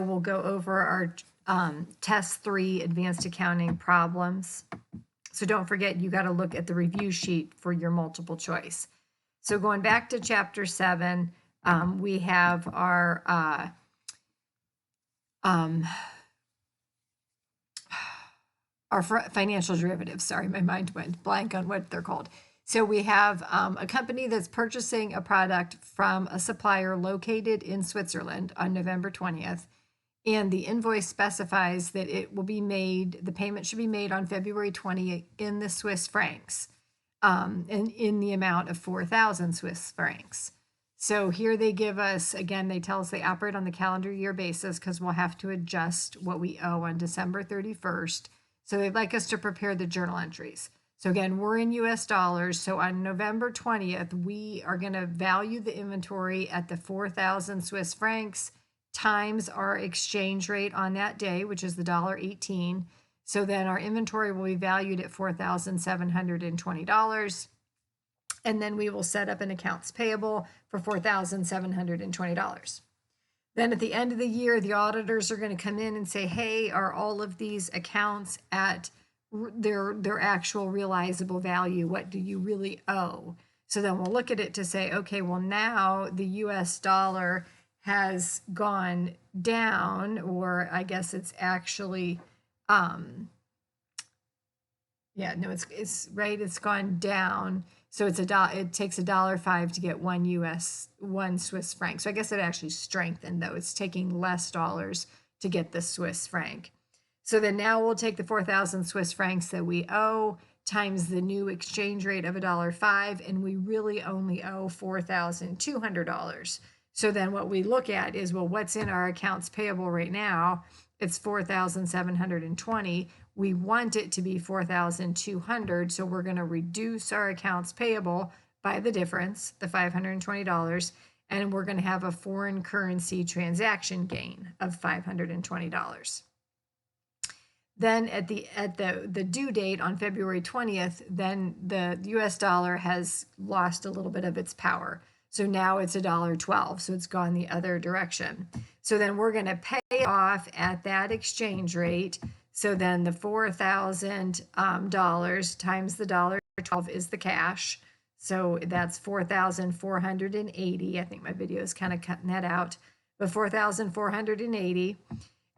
video, we'll go over our test 3 advanced accounting problems. So don't forget, you got to look at the review sheet for your multiple choice. So going back to chapter 7, we have our financial derivatives. Sorry, my mind went blank on what they're called. So we have a company that's purchasing a product from a supplier located in Switzerland on November 20th. And the invoice specifies that it will be made, the payment should be made on February 20th in the Swiss francs, and in the amount of 4,000 Swiss francs. So here they give us, again, they tell us they operate on the calendar year basis because we'll have to adjust what we owe on December 31st. So they'd like us to prepare the journal entries. So again, we're in US dollars. So on November 20th, we are going to value the inventory at the 4,000 Swiss francs times our exchange rate on that day, which is the $1.18. So then our inventory will be valued at $4,720. And then we will set up an accounts payable for $4,720. Then at the end of the year, the auditors are going to come in and say, hey, are all of these accounts at their actual realizable value? What do you really owe? So then we'll look at it to say, okay, well, now the US dollar has gone down, or I guess it's actually, it's right, it's gone down. So it's it takes $1.05 to get one Swiss franc. So I guess it actually strengthened, though. It's taking less dollars to get the Swiss franc. So then now we'll take the 4,000 Swiss francs that we owe times the new exchange rate of $1.05, and we really only owe $4,200. So then what we look at is, well, what's in our accounts payable right now? It's 4,720. We want it to be 4,200. So we're going to reduce our accounts payable by the difference, the $520, and we're going to have a foreign currency transaction gain of $520. Then at the due date on February 20th, then the US dollar has lost a little bit of its power. So now it's $1.12. So it's gone the other direction. So then we're going to pay it off at that exchange rate. So then the $4,000 times the $1.12 is the cash. So that's 4,480. I think my video is kind of cutting that out, but 4,480.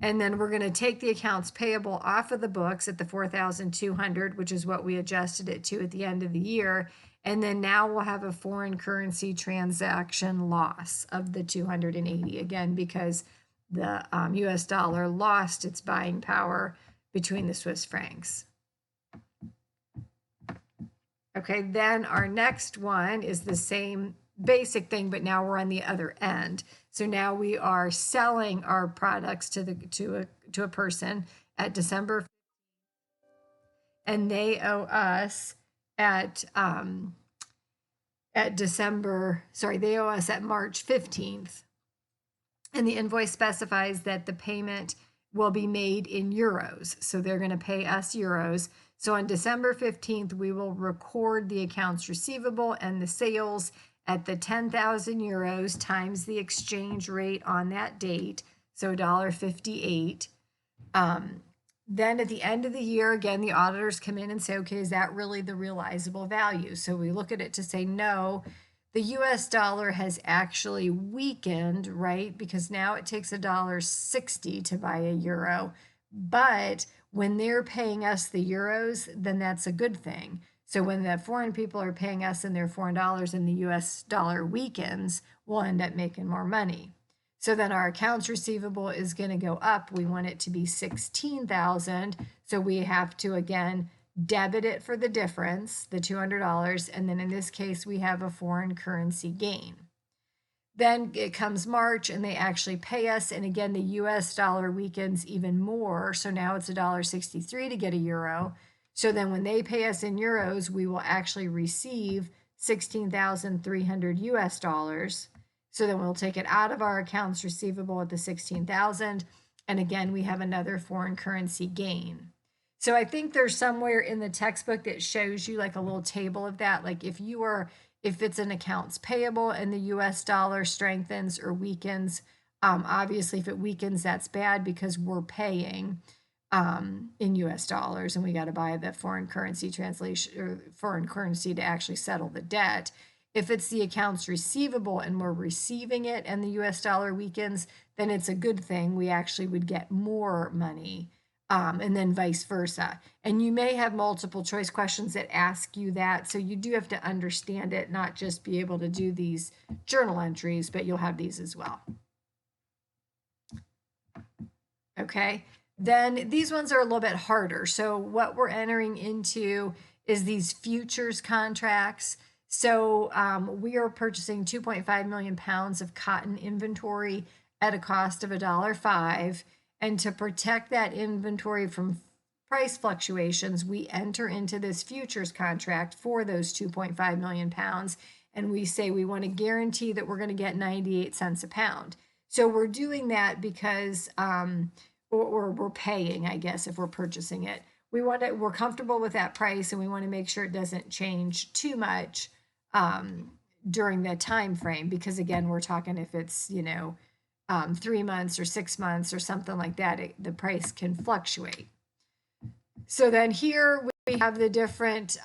And then we're going to take the accounts payable off of the books at the 4,200, which is what we adjusted it to at the end of the year. And then now we'll have a foreign currency transaction loss of the 280, again, because the US dollar lost its buying power between the Swiss francs. Okay, then our next one is the same basic thing, but now we're on the other end. So now we are selling our products to a person at December, and they owe us at March 15th. And the invoice specifies that the payment will be made in euros. So they're going to pay us euros. So on December 15th, we will record the accounts receivable and the sales at the 10,000 euros times the exchange rate on that date. So $1.58. Then at the end of the year, again, the auditors come in and say, okay, is that really the realizable value? So we look at it to say, no, the US dollar has actually weakened, right? Because now it takes $1.60 to buy a euro. But when they're paying us the euros, then that's a good thing. So when the foreign people are paying us in their foreign dollars and the US dollar weakens, we'll end up making more money. So then our accounts receivable is going to go up. We want it to be 16,000. So we have to, again, debit it for the difference, the $200. And then in this case, we have a foreign currency gain. Then it comes March and they actually pay us. And again, the US dollar weakens even more. So now it's $1.63 to get a euro. So then when they pay us in euros, we will actually receive 16,300 US dollars. So then we'll take it out of our accounts receivable at the 16,000. And again, we have another foreign currency gain. So I think there's somewhere in the textbook that shows you like a little table of that. Like if it's an accounts payable and the US dollar strengthens or weakens, Obviously, if it weakens, that's bad because we're paying in US dollars and we got to buy the foreign currency translation or foreign currency to actually settle the debt. If it's the accounts receivable and we're receiving it and the US dollar weakens, then it's a good thing. We actually would get more money, and then vice versa. And you may have multiple choice questions that ask you that. So you do have to understand it, not just be able to do these journal entries, but you'll have these as well. Okay. Then these ones are a little bit harder. So what we're entering into is these futures contracts. So we are purchasing 2.5 million pounds of cotton inventory at a cost of $1.05. And to protect that inventory from price fluctuations, we enter into this futures contract for those 2.5 million pounds. And we say we want to guarantee that we're going to get 98 cents a pound. So we're doing that because or we're paying, I guess, if we're purchasing it. We're comfortable with that price and we want to make sure it doesn't change too much during the time frame, because again, we're talking if it's, 3 months or 6 months or something like that, the price can fluctuate. So then here we have the different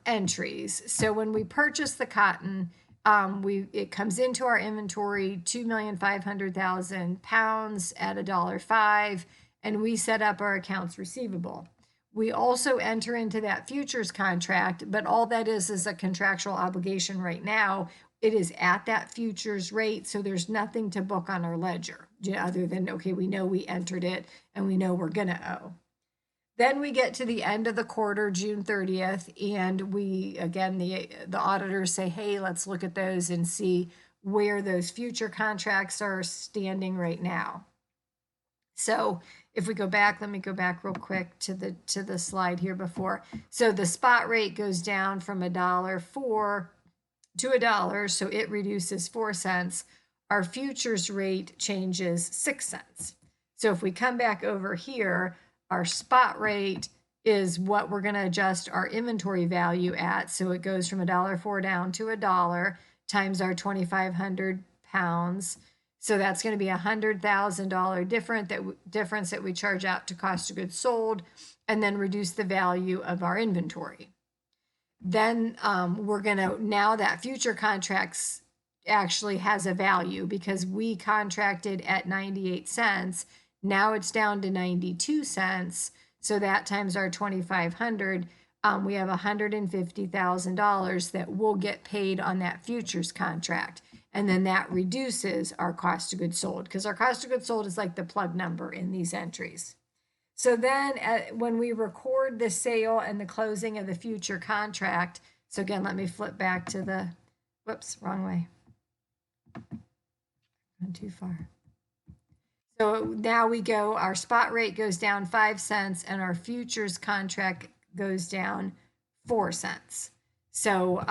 entries. So when we purchase the cotton, it comes into our inventory 2,500,000 pounds at $1.05, and we set up our accounts receivable. We also enter into that futures contract, but all that is a contractual obligation right now. It is at that futures rate, so there's nothing to book on our ledger other than, okay, we know we entered it and we know we're gonna owe. Then we get to the end of the quarter, June 30th, and we, again, the auditors say, hey, let's look at those and see where those future contracts are standing right now. So if we go back, let me go back real quick to the slide here before. So the spot rate goes down from $1.04 to $1, so it reduces 4 cents. Our futures rate changes 6 cents. So if we come back over here, our spot rate is what we're going to adjust our inventory value at. So it goes from $1.04 down to $1 times our 2,500 pounds. So that's going to be $100,000 difference that we charge out to cost of goods sold, and then reduce the value of our inventory. Then we're going to, now that future contracts actually has a value because we contracted at 98 cents. Now it's down to 92 cents. So that times our 2,500, we have $150,000 that will get paid on that futures contract. And then that reduces our cost of goods sold, because our cost of goods sold is like the plug number in these entries. So then when we record the sale and the closing of the future contract, so again, let me flip back to the, whoops, wrong way. Not too far. So now we go, our spot rate goes down 5 cents and our futures contract goes down 4 cents. So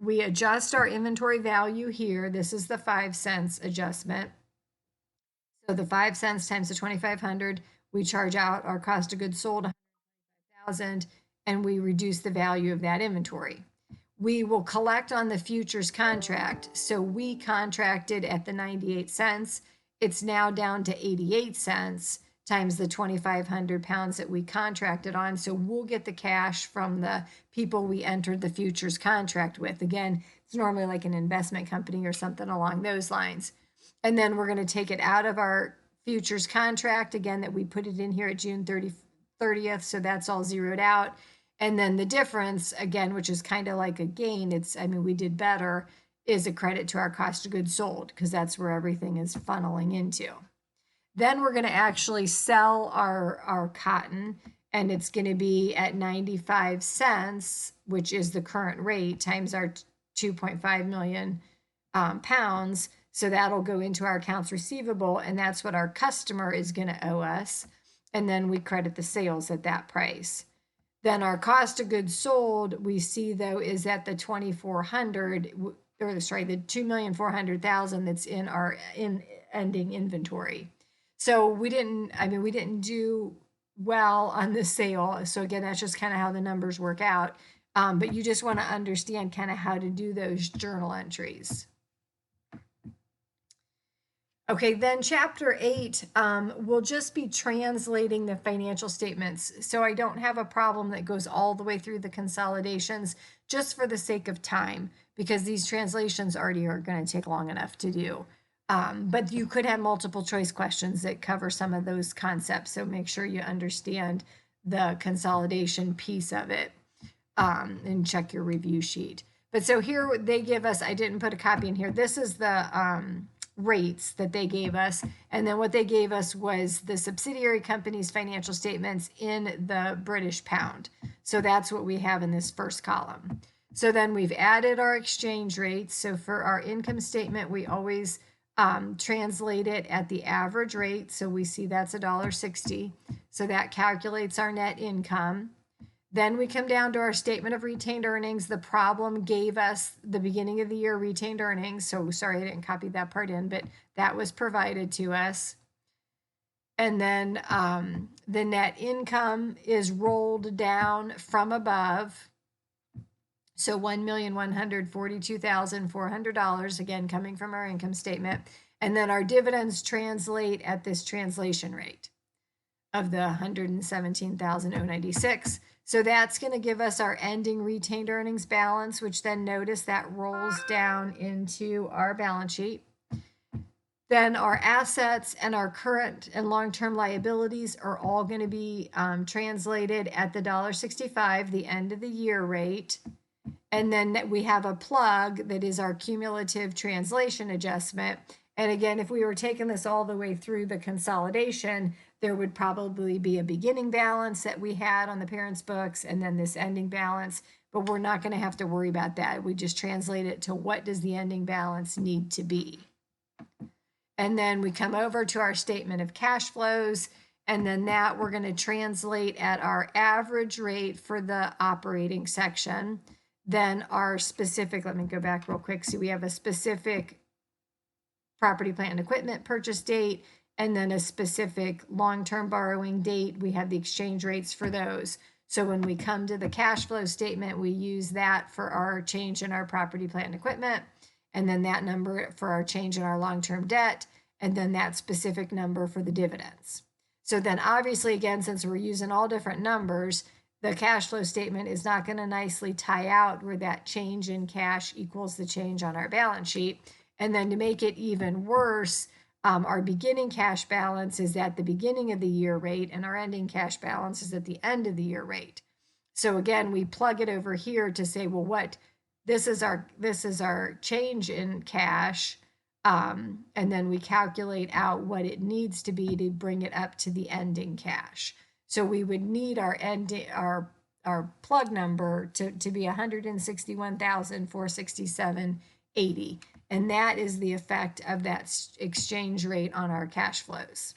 we adjust our inventory value here. This is the 5 cents adjustment. So the 5 cents times the 2,500, we charge out our cost of goods sold, 105,000, and we reduce the value of that inventory. We will collect on the futures contract. So we contracted at the 98 cents. It's now down to 88 cents times the 2,500 pounds that we contracted on. So we'll get the cash from the people we entered the futures contract with. Again, it's normally like an investment company or something along those lines. And then we're going to take it out of our futures contract, again, that we put it in here at June 30th. So that's all zeroed out. And then the difference, again, which is kind of like a gain, we did better, is a credit to our cost of goods sold, because that's where everything is funneling into. Then we're going to actually sell our cotton, and it's going to be at 95 cents, which is the current rate, times our 2.5 million pounds. So that'll go into our accounts receivable, and that's what our customer is going to owe us. And then we credit the sales at that price. Then our cost of goods sold, we see though, is at the 2,400, or sorry, the 2,400,000 that's in our ending inventory. So we didn't do well on the sale. So again, that's just kind of how the numbers work out. But you just want to understand kind of how to do those journal entries. Okay, then chapter 8 will just be translating the financial statements. So I don't have a problem that goes all the way through the consolidations just for the sake of time, because these translations already are going to take long enough to do. But you could have multiple choice questions that cover some of those concepts. So make sure you understand the consolidation piece of it, and check your review sheet. But so here they give us, I didn't put a copy in here. This is the rates that they gave us. And then what they gave us was the subsidiary company's financial statements in the British pound. So that's what we have in this first column. So then we've added our exchange rates. So for our income statement, we always translate it at the average rate. So we see that's $1.60. So that calculates our net income. Then we come down to our statement of retained earnings. The problem gave us the beginning of the year retained earnings. So sorry, I didn't copy that part in, but that was provided to us. And then the net income is rolled down from above. So $1,142,400, again, coming from our income statement. And then our dividends translate at this translation rate of the 117,096. So that's going to give us our ending retained earnings balance, which then notice that rolls down into our balance sheet. Then our assets and our current and long-term liabilities are all going to be translated at the $1.65, the end of the year rate. And then we have a plug that is our cumulative translation adjustment. And again, if we were taking this all the way through the consolidation, there would probably be a beginning balance that we had on the parents' books and then this ending balance, but we're not going to have to worry about that. We just translate it to what does the ending balance need to be. And then we come over to our statement of cash flows, and then that we're going to translate at our average rate for the operating section. Then our specific, let me go back real quick. So we have a specific property, plant, and equipment purchase date, and then a specific long-term borrowing date. We have the exchange rates for those. So when we come to the cash flow statement, we use that for our change in our property, plant, and equipment, and then that number for our change in our long-term debt, and then that specific number for the dividends. So then obviously, again, since we're using all different numbers, the cash flow statement is not going to nicely tie out where that change in cash equals the change on our balance sheet. And then to make it even worse, our beginning cash balance is at the beginning of the year rate, and our ending cash balance is at the end of the year rate. So again, we plug it over here to say, well, this is our change in cash, and then we calculate out what it needs to be to bring it up to the ending cash. So we would need our plug number to be 161,467.80. And that is the effect of that exchange rate on our cash flows.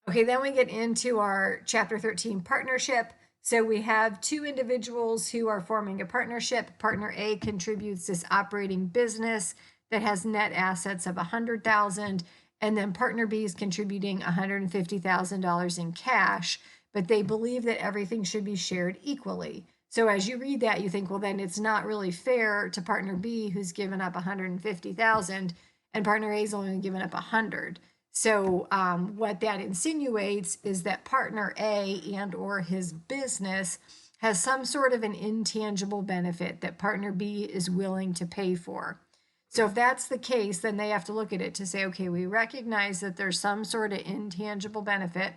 Okay, then we get into our Chapter 13 partnership. So we have two individuals who are forming a partnership. Partner A contributes this operating business that has net assets of $100,000, and then partner B is contributing $150,000 in cash, but they believe that everything should be shared equally. So as you read that, you think, well, then it's not really fair to partner B, who's given up $150,000, and partner A is only given up $100,000. So what that insinuates is that partner A and or his business has some sort of an intangible benefit that partner B is willing to pay for. So if that's the case, then they have to look at it to say, okay, we recognize that there's some sort of intangible benefit.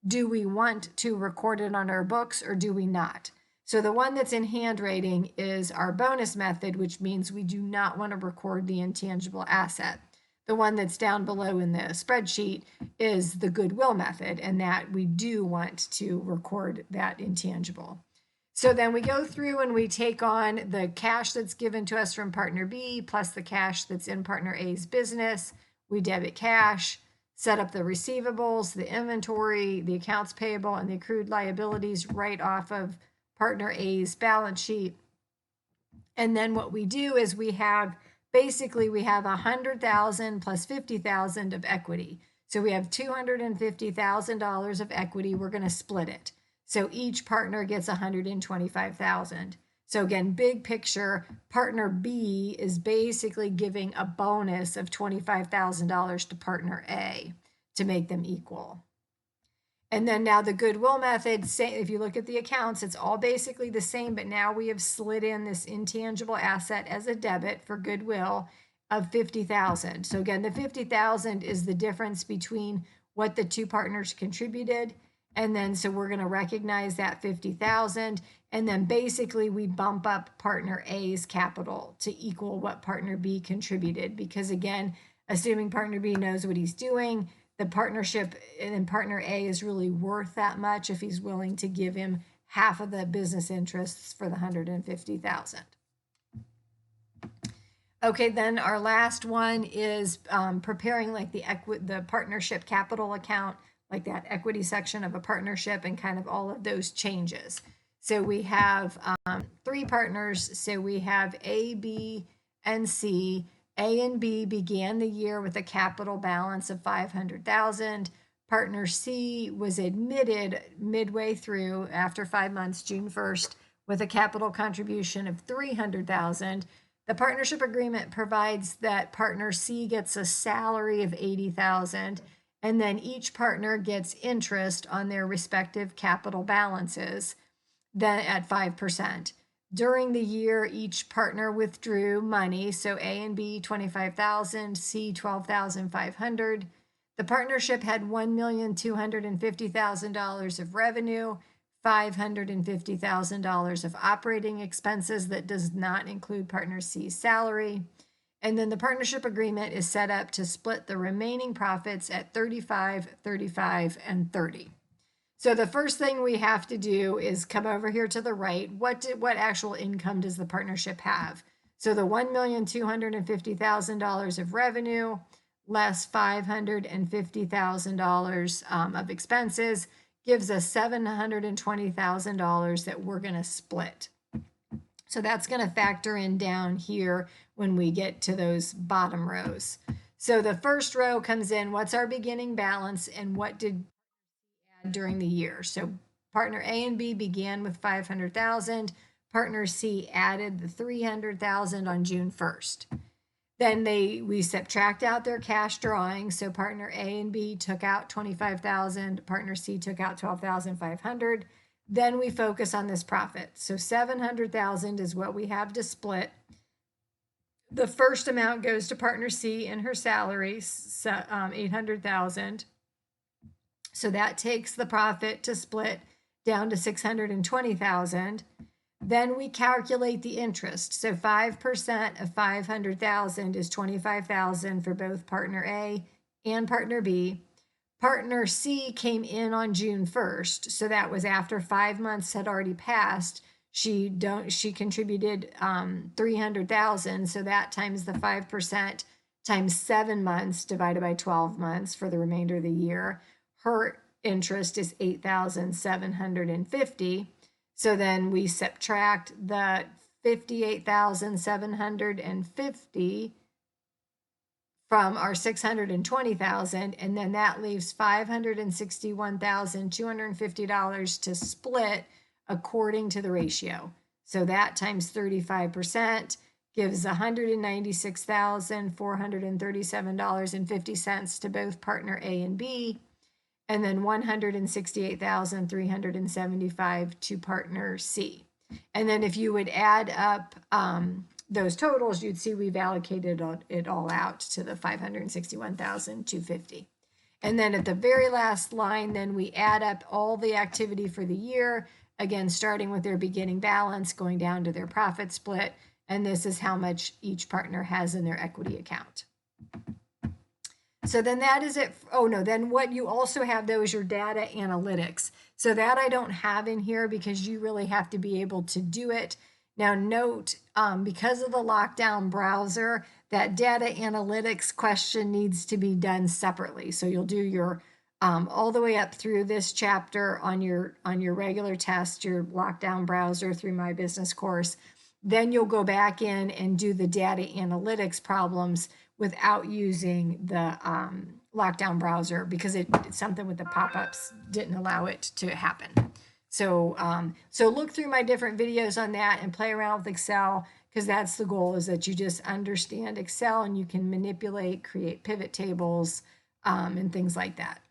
Do we want to record it on our books or do we not? So the one that's in handwriting is our bonus method, which means we do not want to record the intangible asset. The one that's down below in the spreadsheet is the goodwill method, and that we do want to record that intangible. So then we go through and we take on the cash that's given to us from partner B plus the cash that's in partner A's business. We debit cash, set up the receivables, the inventory, the accounts payable, and the accrued liabilities right off of partner A's balance sheet. And then what we do is we have $100,000 plus $50,000 of equity. So we have $250,000 of equity. We're going to split it. So each partner gets $125,000. So again, big picture, partner B is basically giving a bonus of $25,000 to partner A to make them equal. And then now the goodwill method, if you look at the accounts, it's all basically the same, but now we have slid in this intangible asset as a debit for goodwill of 50,000. So again, the 50,000 is the difference between what the two partners contributed. And then, so we're going to recognize that 50,000. And then basically we bump up partner A's capital to equal what partner B contributed. Because again, assuming partner B knows what he's doing, the partnership and partner A is really worth that much if he's willing to give him half of the business interests for the 150,000. Okay, then our last one is preparing like the partnership capital account, like that equity section of a partnership, and kind of all of those changes. So we have 3 partners. So we have A, B, and C. A and B began the year with a capital balance of 500,000. Partner C was admitted midway through after 5 months, June 1st, with a capital contribution of 300,000. The partnership agreement provides that partner C gets a salary of 80,000, and then each partner gets interest on their respective capital balances, then at 5%. During the year, each partner withdrew money. So A and B, 25,000, C, 12,500. The partnership had $1,250,000 of revenue, $550,000 of operating expenses that does not include partner C's salary. And then the partnership agreement is set up to split the remaining profits at 35, 35, and 30. So the first thing we have to do is come over here to the right. What actual income does the partnership have? So the $1,250,000 of revenue less $550,000 of expenses gives us $720,000 that we're going to split. So that's going to factor in down here when we get to those bottom rows. So the first row comes in, what's our beginning balance and what did during the year. So partner A and B began with 500,000. Partner C added the 300,000 on June 1st. Then we subtract out their cash drawings. So partner A and B took out 25,000. Partner C took out 12,500. Then we focus on this profit. So 700,000 is what we have to split. The first amount goes to partner C in her salary, 800,000. So that takes the profit to split down to 620,000. Then we calculate the interest. So 5% of 500,000 is 25,000 for both partner A and partner B. Partner C came in on June 1st. So that was after 5 months had already passed. She contributed 300,000. So that times the 5% times 7 months divided by 12 months for the remainder of the year. Her interest is 8,750. So then we subtract the 58,750 from our 620,000, and then that leaves $561,250 to split according to the ratio. So that times 35% gives $196,437.50 to both partner A and B. And then $168,375 to partner C. And then if you would add up those totals, you'd see we've allocated it all out to the $561,250. And then at the very last line, then we add up all the activity for the year, again, starting with their beginning balance, going down to their profit split. And this is how much each partner has in their equity account. So then that is it. Oh no, then what you also have though is your data analytics. So that I don't have in here because you really have to be able to do it. Now note, because of the lockdown browser, that data analytics question needs to be done separately. So you'll do your all the way up through this chapter on your regular test, your lockdown browser through my business course. Then you'll go back in and do the data analytics problems without using the lockdown browser because it's something with the pop-ups didn't allow it to happen. So look through my different videos on that and play around with Excel, because that's the goal, is that you just understand Excel and you can manipulate, create pivot tables, and things like that.